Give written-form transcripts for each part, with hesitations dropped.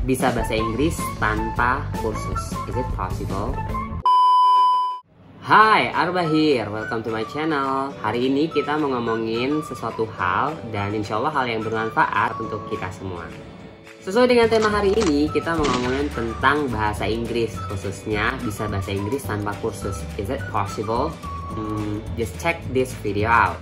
bisa bahasa Inggris tanpa kursus. Is it possible? Hai, Arba here. Welcome to my channel. Hari ini kita mau ngomongin sesuatu hal dan insya Allah hal yang bermanfaat untuk kita semua. Sesuai dengan tema hari ini, kita mau ngomongin tentang bahasa Inggris, khususnya bisa bahasa Inggris tanpa kursus. Is it possible? Just check this video out.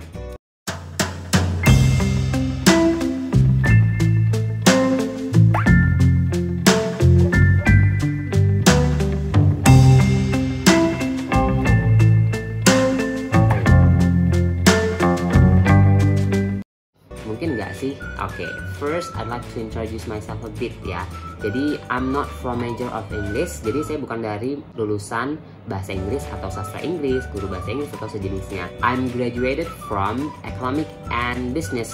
Mungkin nggak sih? Oke, first I'd like to introduce myself a bit ya. Jadi I'm not from major of English. Jadi saya bukan dari lulusan bahasa Inggris atau sastra Inggris, guru bahasa Inggris atau sejenisnya. I'm graduated from Economic and Business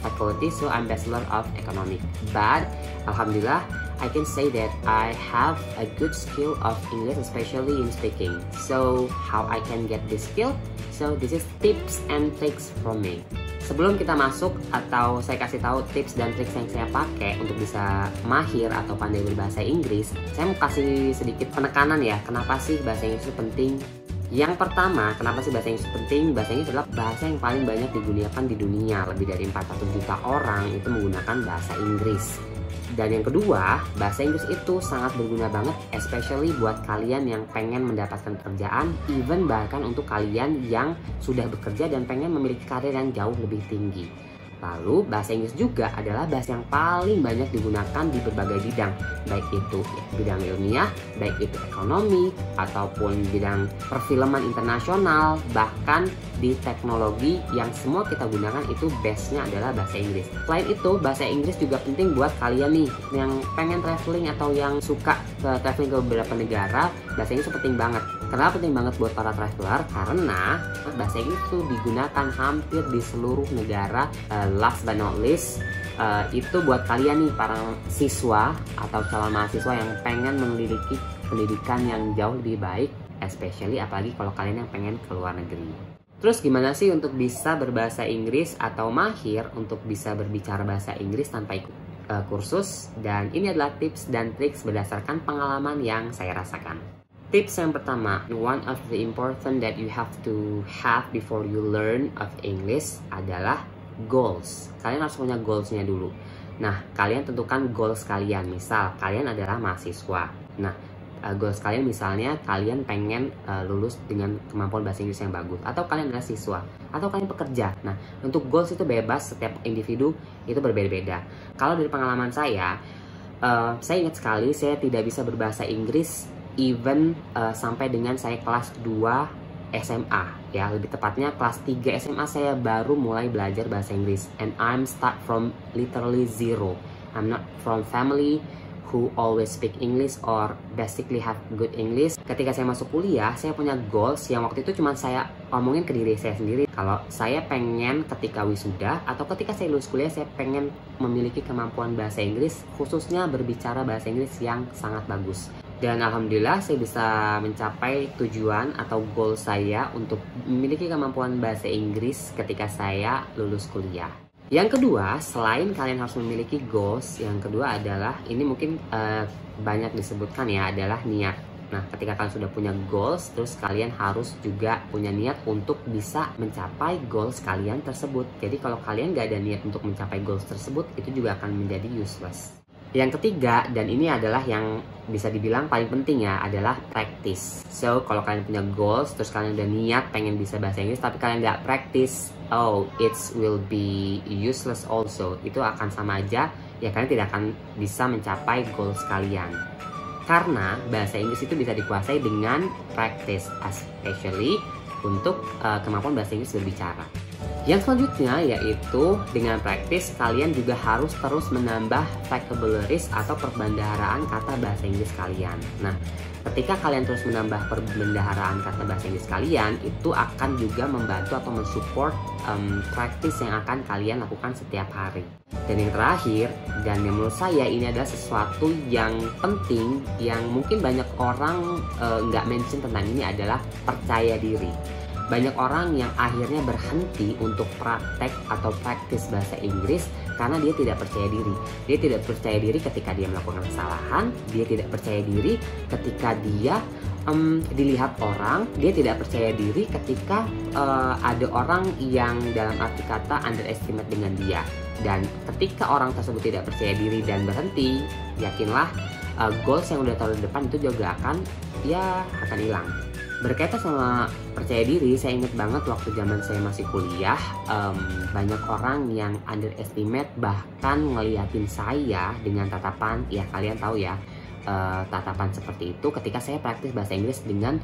Faculty, so I'm Bachelor of Economic. But alhamdulillah, I can say that I have a good skill of English, especially in speaking. So how I can get this skill? So this is tips and tricks from me. Sebelum kita masuk atau saya kasih tahu tips dan trik yang saya pakai untuk bisa mahir atau pandai berbahasa Inggris, saya mau kasih sedikit penekanan ya, kenapa sih bahasa Inggris itu penting. Yang pertama, kenapa sih bahasa Inggris itu penting? Bahasa Inggris adalah bahasa yang paling banyak digunakan di dunia. Lebih dari 400 juta orang itu menggunakan bahasa Inggris. Dan yang kedua, bahasa Inggris itu sangat berguna banget, especially buat kalian yang pengen mendapatkan pekerjaan, even bahkan untuk kalian yang sudah bekerja dan pengen memiliki karir yang jauh lebih tinggi. Lalu, bahasa Inggris juga adalah bahasa yang paling banyak digunakan di berbagai bidang, baik itu bidang ilmiah, baik itu ekonomi, ataupun bidang perfilman internasional, bahkan di teknologi yang semua kita gunakan itu base-nya adalah bahasa Inggris. Selain itu, bahasa Inggris juga penting buat kalian nih yang pengen traveling atau yang suka traveling ke beberapa negara, bahasa Inggris penting banget. Kenapa penting banget buat para traveler? Karena bahasa Inggris itu digunakan hampir di seluruh negara. Last but not least, itu buat kalian nih para siswa atau calon mahasiswa yang pengen memiliki pendidikan yang jauh lebih baik, especially apalagi kalau kalian yang pengen ke luar negeri. Terus gimana sih untuk bisa berbahasa Inggris atau mahir untuk bisa berbicara bahasa Inggris tanpa ikut kursus? Dan ini adalah tips dan triks berdasarkan pengalaman yang saya rasakan. Tips yang pertama, one of the important that you have to have before you learn of English adalah goals. Kalian harus punya goalsnya dulu. Nah, kalian tentukan goals kalian. Misal, kalian adalah mahasiswa. Nah, goals kalian misalnya kalian pengen lulus dengan kemampuan bahasa Inggris yang bagus. Atau kalian adalah siswa. Atau kalian pekerja. Nah, untuk goals itu bebas. Setiap individu itu berbeda-beda. Kalau dari pengalaman saya ingat sekali saya tidak bisa berbahasa Inggris even sampai dengan saya kelas 2 SMA ya, lebih tepatnya kelas 3 SMA saya baru mulai belajar bahasa Inggris, and I'm start from literally zero. I'm not from family who always speak English or basically have good English. Ketika saya masuk kuliah, saya punya goals yang waktu itu cuma saya omongin ke diri saya sendiri. Kalau saya pengen ketika wisuda atau ketika saya lulus kuliah, saya pengen memiliki kemampuan bahasa Inggris, khususnya berbicara bahasa Inggris yang sangat bagus. Dan alhamdulillah saya bisa mencapai tujuan atau goal saya untuk memiliki kemampuan bahasa Inggris ketika saya lulus kuliah. Yang kedua, selain kalian harus memiliki goals, yang kedua adalah, ini mungkin banyak disebutkan ya, adalah niat. Nah, ketika kalian sudah punya goals, terus kalian harus juga punya niat untuk bisa mencapai goals kalian tersebut. Jadi kalau kalian gak ada niat untuk mencapai goals tersebut, itu juga akan menjadi useless. Yang ketiga, dan ini adalah yang bisa dibilang paling penting ya, adalah practice. So, kalau kalian punya goals, terus kalian udah niat pengen bisa bahasa Inggris, tapi kalian nggak practice, it will be useless also. Itu akan sama aja, ya kalian tidak akan bisa mencapai goals kalian. Karena bahasa Inggris itu bisa dikuasai dengan practice, especially untuk kemampuan bahasa Inggris berbicara. Yang selanjutnya yaitu dengan praktis kalian juga harus terus menambah vocabularies atau perbendaharaan kata bahasa Inggris kalian. Nah, ketika kalian terus menambah perbendaharaan kata bahasa Inggris kalian, itu akan juga membantu atau mensupport praktis yang akan kalian lakukan setiap hari. Dan yang terakhir, dan yang menurut saya ini adalah sesuatu yang penting yang mungkin banyak orang nggak mention tentang ini, adalah percaya diri. Banyak orang yang akhirnya berhenti untuk praktek atau praktis bahasa Inggris Karena dia tidak percaya diri. Dia tidak percaya diri ketika dia melakukan kesalahan. Dia tidak percaya diri ketika dia dilihat orang. Dia tidak percaya diri ketika ada orang yang dalam arti kata underestimate dengan dia. Dan ketika orang tersebut tidak percaya diri dan berhenti, yakinlah goals yang udah taruh di depan itu juga akan hilang. Berkaitan sama percaya diri, saya ingat banget waktu zaman saya masih kuliah, banyak orang yang underestimate, bahkan ngeliatin saya dengan tatapan, ya kalian tahu ya, tatapan seperti itu ketika saya praktis bahasa Inggris dengan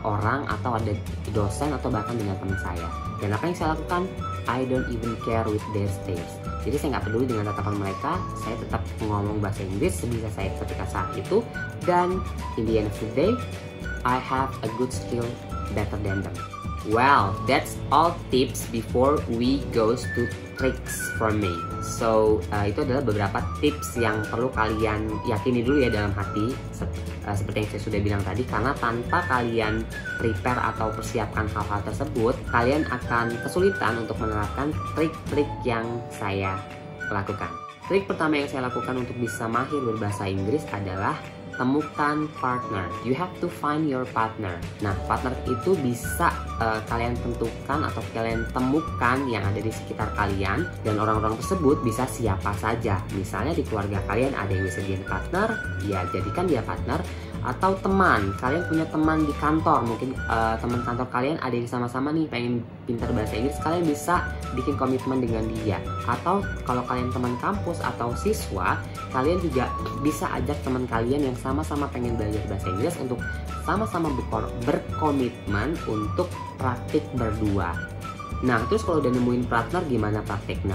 orang atau ada dosen atau bahkan dengan teman saya. Dan apa yang saya lakukan? I don't even care with their stares. Jadi saya nggak peduli dengan tatapan mereka, saya tetap ngomong bahasa Inggris sebisa saya ketika saat itu. Dan in the end of the day, I have a good skill better than them. Well, that's all tips before we goes to tricks for me. So, itu adalah beberapa tips yang perlu kalian yakini dulu ya dalam hati, seperti yang saya sudah bilang tadi, karena tanpa kalian prepare atau persiapkan hal-hal tersebut, kalian akan kesulitan untuk menerapkan trik-trik yang saya lakukan. Trik pertama yang saya lakukan untuk bisa mahir berbahasa Inggris adalah temukan partner. You have to find your partner. Nah, partner itu bisa kalian tentukan atau kalian temukan yang ada di sekitar kalian, dan orang-orang tersebut bisa siapa saja. Misalnya di keluarga kalian ada yang bisa jadi partner, ya jadikan dia partner. Atau teman, kalian punya teman di kantor, mungkin teman kantor kalian ada yang sama-sama nih pengen pintar bahasa Inggris, kalian bisa bikin komitmen dengan dia. Atau kalau kalian teman kampus atau siswa, kalian juga bisa ajak teman kalian yang sama-sama pengen belajar bahasa Inggris untuk sama-sama berkomitmen untuk praktik berdua. Nah, terus kalau udah nemuin partner, gimana praktiknya?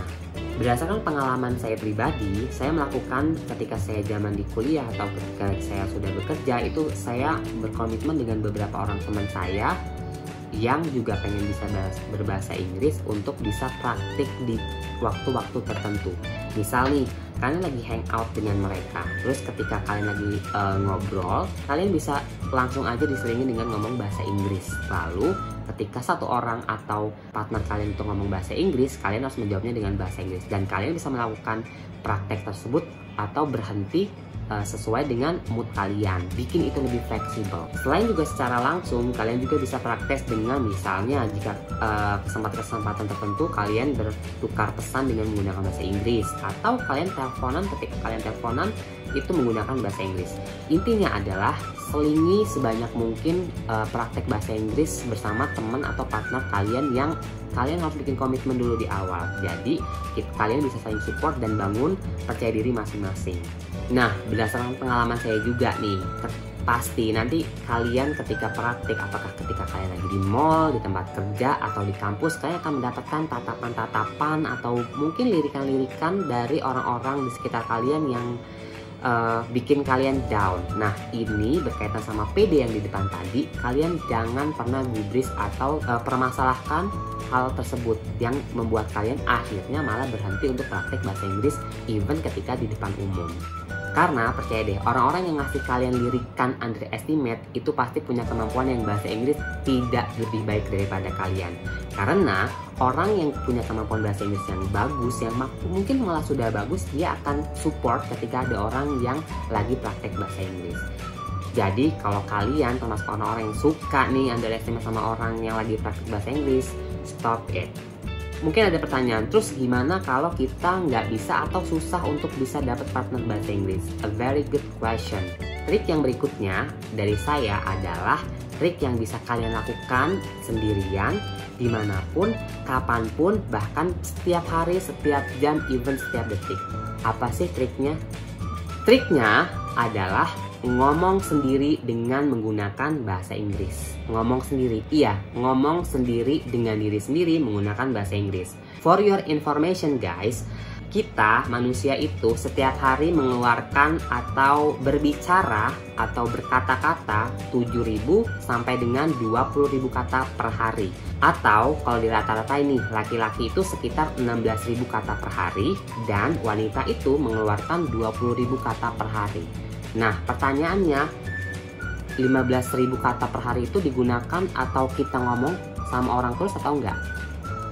Berdasarkan pengalaman saya pribadi, saya melakukan ketika saya zaman di kuliah atau ketika saya sudah bekerja, itu saya berkomitmen dengan beberapa orang teman saya yang juga pengen bisa berbahasa Inggris untuk bisa praktik di waktu-waktu tertentu. Misal nih, kalian lagi hangout dengan mereka, terus ketika kalian lagi ngobrol, kalian bisa langsung aja diselingi dengan ngomong bahasa Inggris. Lalu ketika satu orang atau partner kalian untuk ngomong bahasa Inggris, kalian harus menjawabnya dengan bahasa Inggris, dan kalian bisa melakukan praktek tersebut atau berhenti sesuai dengan mood kalian, bikin itu lebih fleksibel. Selain juga secara langsung, kalian juga bisa praktek dengan misalnya jika kesempatan tertentu kalian bertukar pesan dengan menggunakan bahasa Inggris, atau kalian teleponan, ketika kalian teleponan itu menggunakan bahasa Inggris. Intinya adalah selingi sebanyak mungkin praktek bahasa Inggris bersama teman atau partner kalian yang kalian harus bikin komitmen dulu di awal. Jadi kalian bisa saling support dan bangun percaya diri masing-masing. Nah, berdasarkan pengalaman saya juga nih, pasti nanti kalian ketika praktik, apakah ketika kalian lagi di mall, di tempat kerja, atau di kampus, kalian akan mendapatkan tatapan-tatapan atau mungkin lirikan-lirikan dari orang-orang di sekitar kalian yang bikin kalian down. Nah, ini berkaitan sama PD yang di depan tadi. Kalian jangan pernah gubris atau permasalahkan hal tersebut yang membuat kalian akhirnya malah berhenti untuk praktek bahasa Inggris even ketika di depan umum. Karena percaya deh, orang-orang yang ngasih kalian lirikan underestimate itu pasti punya kemampuan yang bahasa Inggris tidak lebih baik daripada kalian. Karena orang yang punya kemampuan bahasa Inggris yang bagus, yang mungkin malah sudah bagus, dia akan support ketika ada orang yang lagi praktek bahasa Inggris. Jadi kalau kalian termasuk orang-orang yang suka nih underestimate sama orang yang lagi praktek bahasa Inggris, stop it. Mungkin ada pertanyaan, terus gimana kalau kita nggak bisa atau susah untuk bisa dapat partner bahasa Inggris? A very good question. Trik yang berikutnya dari saya adalah trik yang bisa kalian lakukan sendirian, dimanapun, kapanpun, bahkan setiap hari, setiap jam, even setiap detik. Apa sih triknya? Triknya adalah ngomong sendiri dengan menggunakan bahasa Inggris. Ngomong sendiri, iya, ngomong sendiri dengan diri sendiri menggunakan bahasa Inggris. For your information guys, kita manusia itu setiap hari mengeluarkan atau berbicara atau berkata-kata 7.000 sampai dengan 20.000 kata per hari. Atau kalau di rata-rata ini, laki-laki itu sekitar 16.000 kata per hari dan wanita itu mengeluarkan 20.000 kata per hari. Nah, pertanyaannya, 15.000 kata per hari itu digunakan atau kita ngomong sama orang terus atau enggak?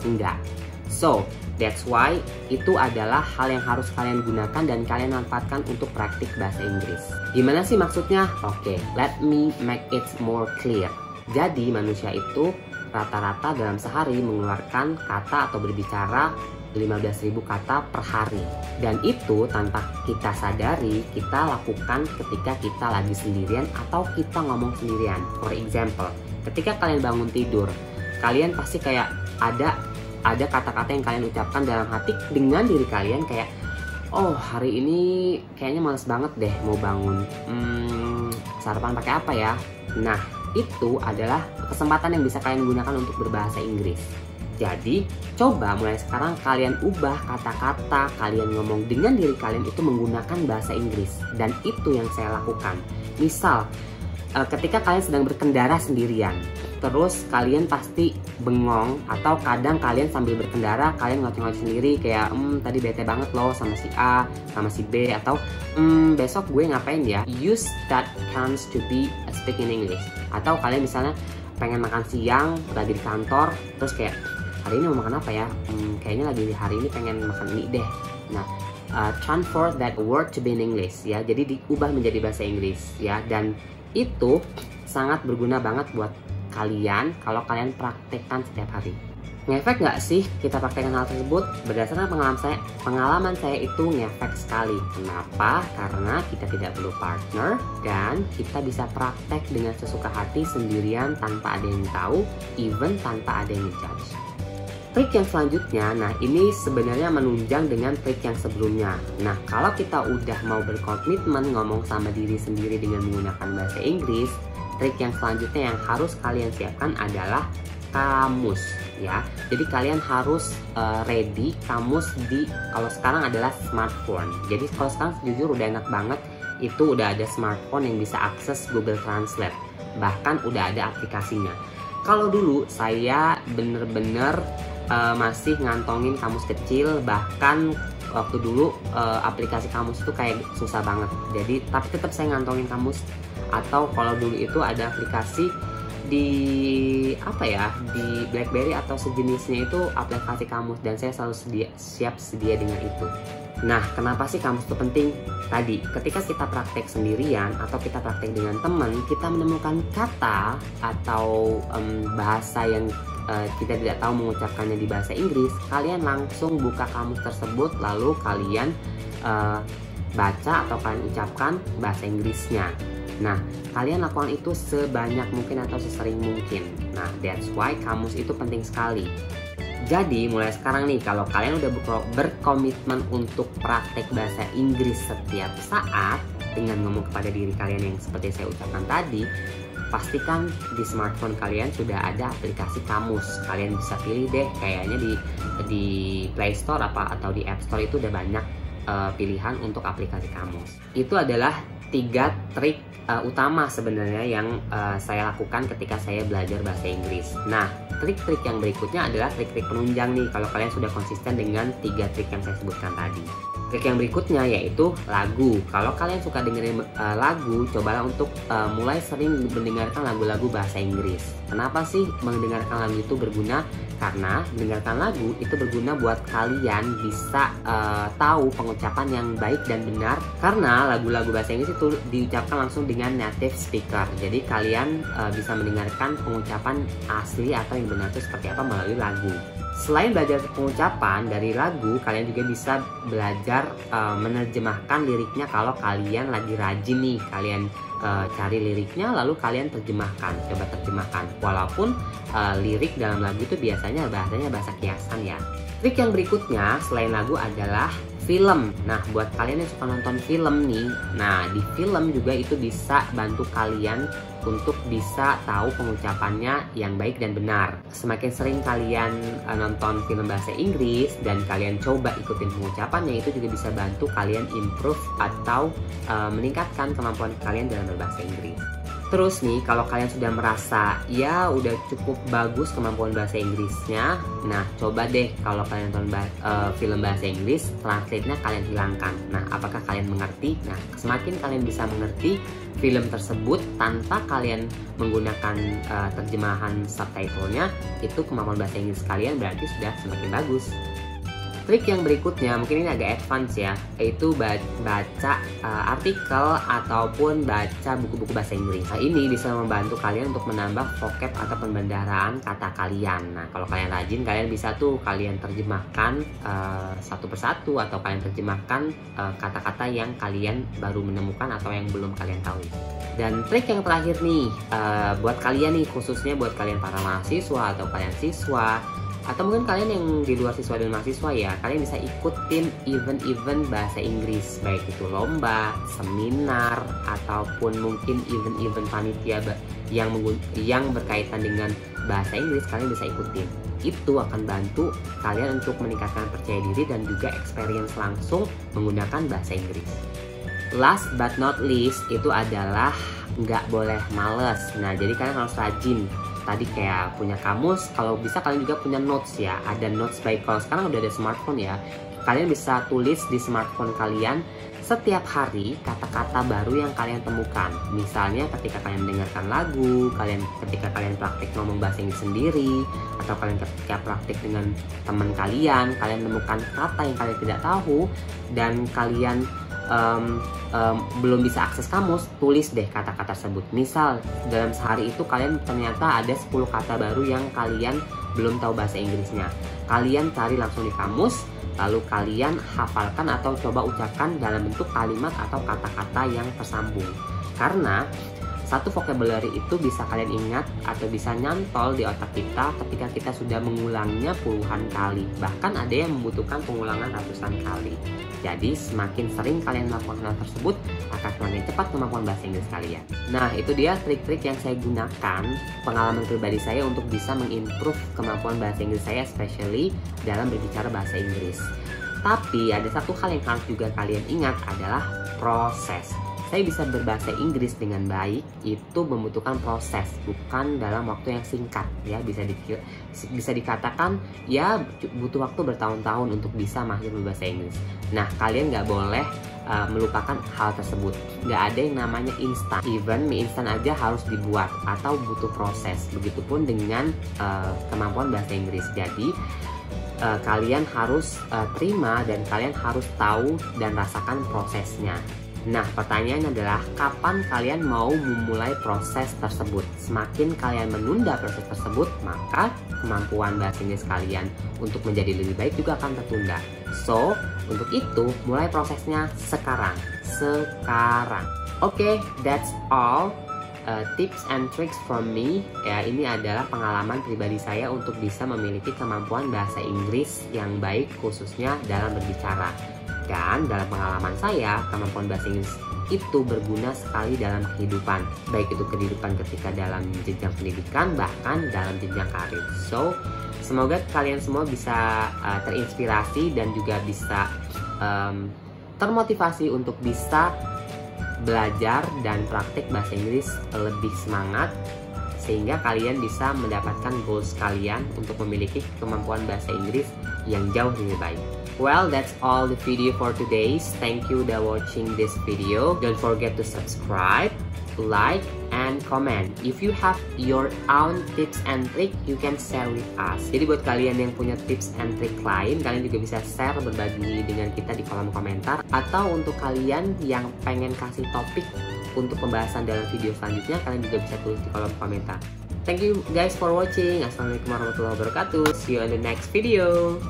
Enggak. So, That's why itu adalah hal yang harus kalian gunakan dan kalian manfaatkan untuk praktik bahasa Inggris. Gimana sih maksudnya? Oke, let me make it more clear. Jadi manusia itu rata-rata dalam sehari mengeluarkan kata atau berbicara 15.000 kata per hari. Dan itu tanpa kita sadari, kita lakukan ketika kita lagi sendirian atau kita ngomong sendirian. For example, ketika kalian bangun tidur, kalian pasti kayak ada kata-kata yang kalian ucapkan dalam hati dengan diri kalian kayak, oh hari ini kayaknya males banget deh mau bangun, sarapan pakai apa ya? Nah, itu adalah kesempatan yang bisa kalian gunakan untuk berbahasa Inggris. Jadi, coba mulai sekarang kalian ubah kata-kata kalian ngomong dengan diri kalian itu menggunakan bahasa Inggris. Dan itu yang saya lakukan. Misal, ketika kalian sedang berkendara sendirian, terus kalian pasti bengong, atau kadang kalian sambil berkendara kalian ngoceh-ngoceh sendiri kayak tadi bete banget loh sama si A, sama si B, atau besok gue ngapain ya. Use that chance to be speaking English. Atau kalian misalnya pengen makan siang lagi di kantor, terus kayak hari ini mau makan apa ya, kayaknya lagi hari ini pengen makan mie deh. Nah, transfer that word to be in English ya, jadi diubah menjadi bahasa Inggris ya. Dan itu sangat berguna banget buat kalian kalau kalian praktekkan setiap hari. Ngefek nggak sih kita praktekkan hal tersebut? Berdasarkan pengalaman saya itu ngefek sekali. Kenapa? Karena kita tidak perlu partner dan kita bisa praktek dengan sesuka hati sendirian tanpa ada yang tahu, even tanpa ada yang judge. Trik yang selanjutnya, nah ini sebenarnya menunjang dengan trik yang sebelumnya. Nah, kalau kita udah mau berkomitmen ngomong sama diri sendiri dengan menggunakan bahasa Inggris, trik yang selanjutnya yang harus kalian siapkan adalah kamus ya. Jadi kalian harus ready kamus kalau sekarang adalah smartphone. Jadi kalau sekarang jujur udah enak banget, itu udah ada smartphone yang bisa akses Google Translate. Bahkan udah ada aplikasinya. Kalau dulu saya bener-bener masih ngantongin kamus kecil, bahkan waktu dulu aplikasi kamus itu kayak susah banget. Jadi tapi tetap saya ngantongin kamus. Atau kalau dulu itu ada aplikasi di di BlackBerry atau sejenisnya itu aplikasi kamus, dan saya selalu siap sedia dengan itu. Nah, kenapa sih kamus itu penting? Tadi, ketika kita praktek sendirian atau kita praktek dengan teman, kita menemukan kata atau bahasa yang kita tidak tahu mengucapkannya di bahasa Inggris, kalian langsung buka kamus tersebut, lalu kalian baca atau kalian ucapkan bahasa Inggrisnya. Nah, kalian lakukan itu sebanyak mungkin atau sesering mungkin. Nah, that's why kamus itu penting sekali. Jadi, mulai sekarang nih, kalau kalian udah berkomitmen untuk praktek bahasa Inggris setiap saat dengan ngomong kepada diri kalian yang seperti saya ucapkan tadi, pastikan di smartphone kalian sudah ada aplikasi kamus. Kalian bisa pilih deh, kayaknya di Play Store atau di App Store itu udah banyak pilihan untuk aplikasi kamus. Itu adalah 3 trik utama sebenarnya yang saya lakukan ketika saya belajar bahasa Inggris. Nah, trik-trik yang berikutnya adalah trik-trik penunjang nih kalau kalian sudah konsisten dengan 3 trik yang saya sebutkan tadi. Trik yang berikutnya yaitu lagu. Kalau kalian suka dengerin lagu, cobalah untuk mulai sering mendengarkan lagu-lagu bahasa Inggris. Kenapa sih mendengarkan lagu itu berguna? Karena mendengarkan lagu itu berguna buat kalian bisa tahu pengucapan yang baik dan benar. Karena lagu-lagu bahasa Inggris itu diucapkan langsung dengan native speaker. Jadi kalian bisa mendengarkan pengucapan asli atau yang benar itu seperti apa melalui lagu. Selain belajar pengucapan dari lagu, kalian juga bisa belajar menerjemahkan liriknya kalau kalian lagi rajin nih. Kalian cari liriknya lalu kalian terjemahkan, coba terjemahkan. Walaupun lirik dalam lagu itu biasanya bahasanya bahasa kiasan ya. Trik yang berikutnya selain lagu adalah film. Nah, buat kalian yang suka nonton film nih, nah di film juga itu bisa bantu kalian untuk bisa tahu pengucapannya yang baik dan benar. Semakin sering kalian nonton film bahasa Inggris dan kalian coba ikutin pengucapannya, itu juga bisa bantu kalian improve atau meningkatkan kemampuan kalian dalam berbahasa Inggris. Terus nih, kalau kalian sudah merasa ya udah cukup bagus kemampuan bahasa Inggrisnya, nah coba deh kalau kalian nonton film bahasa Inggris, translate-nya kalian hilangkan. Nah, apakah kalian mengerti? Nah, semakin kalian bisa mengerti film tersebut tanpa kalian menggunakan terjemahan subtitle-nya, itu kemampuan bahasa Inggris kalian berarti sudah semakin bagus. Trik yang berikutnya, mungkin ini agak advance ya, yaitu baca artikel ataupun baca buku-buku bahasa Inggris. Nah, ini bisa membantu kalian untuk menambah vocab atau pembendaharaan kata kalian. Nah, kalau kalian rajin, kalian bisa tuh kalian terjemahkan satu persatu, atau kalian terjemahkan kata-kata yang kalian baru menemukan atau yang belum kalian tahu. Dan trik yang terakhir nih, buat kalian nih, khususnya buat kalian para mahasiswa atau kalian siswa, atau mungkin kalian yang di luar siswa dan mahasiswa ya, kalian bisa ikutin event-event bahasa Inggris, baik itu lomba, seminar, ataupun mungkin event-event panitia yang berkaitan dengan bahasa Inggris. Kalian bisa ikutin. Itu akan bantu kalian untuk meningkatkan percaya diri dan juga experience langsung menggunakan bahasa Inggris. Last but not least, itu adalah nggak boleh males. Nah, jadi kalian harus rajin. Tadi kayak punya kamus, kalau bisa kalian juga punya notes ya. Ada notes by kalau sekarang udah ada smartphone ya. Kalian bisa tulis di smartphone kalian setiap hari kata-kata baru yang kalian temukan. Misalnya ketika kalian mendengarkan lagu, ketika kalian praktik ngomong bahasa Inggris sendiri, atau kalian ketika praktik dengan teman kalian menemukan kata yang kalian tidak tahu dan kalian belum bisa akses kamus, tulis deh kata-kata tersebut. Misal dalam sehari itu kalian ternyata ada 10 kata baru yang kalian belum tahu bahasa Inggrisnya. Kalian cari langsung di kamus, lalu kalian hafalkan atau coba ucapkan dalam bentuk kalimat atau kata-kata yang tersambung. Karena satu vocabulary itu bisa kalian ingat atau bisa nyantol di otak kita ketika kita sudah mengulangnya puluhan kali. Bahkan ada yang membutuhkan pengulangan ratusan kali. Jadi semakin sering kalian melakukan hal tersebut, akan semakin cepat kemampuan bahasa Inggris kalian. Nah, itu dia trik-trik yang saya gunakan, pengalaman pribadi saya untuk bisa mengimprove kemampuan bahasa Inggris saya, especially dalam berbicara bahasa Inggris. Tapi ada satu hal yang harus juga kalian ingat adalah proses. Saya bisa berbahasa Inggris dengan baik itu membutuhkan proses, bukan dalam waktu yang singkat ya. Bisa dikatakan ya butuh waktu bertahun-tahun untuk bisa mahir berbahasa Inggris. Nah, kalian nggak boleh melupakan hal tersebut. Nggak ada yang namanya instan. Even mie instan aja harus dibuat atau butuh proses. Begitupun dengan kemampuan bahasa Inggris. Jadi kalian harus terima dan kalian harus tahu dan rasakan prosesnya. Nah, pertanyaannya adalah kapan kalian mau memulai proses tersebut? Semakin kalian menunda proses tersebut, maka kemampuan bahasa Inggris kalian untuk menjadi lebih baik juga akan tertunda. So, untuk itu, mulai prosesnya sekarang. Oke, that's all. Tips and tricks from me. Ya, ini adalah pengalaman pribadi saya untuk bisa memiliki kemampuan bahasa Inggris yang baik, khususnya dalam berbicara. Dan dalam pengalaman saya, kemampuan bahasa Inggris itu berguna sekali dalam kehidupan. Baik itu kehidupan ketika dalam jenjang pendidikan, bahkan dalam jenjang karir. So, semoga kalian semua bisa terinspirasi dan juga bisa termotivasi untuk bisa belajar dan praktik bahasa Inggris lebih semangat, sehingga kalian bisa mendapatkan goals kalian untuk memiliki kemampuan bahasa Inggris yang jauh lebih baik. Well, that's all the video for today. Thank you udah watching this video. Don't forget to subscribe, like, and comment. If you have your own tips and trick, you can share with us. Jadi buat kalian yang punya tips and trick lain, kalian juga bisa share, berbagi dengan kita di kolom komentar. Atau untuk kalian yang pengen kasih topik untuk pembahasan dalam video selanjutnya, kalian juga bisa tulis di kolom komentar. Thank you guys for watching. Assalamualaikum warahmatullahi wabarakatuh. See you on the next video.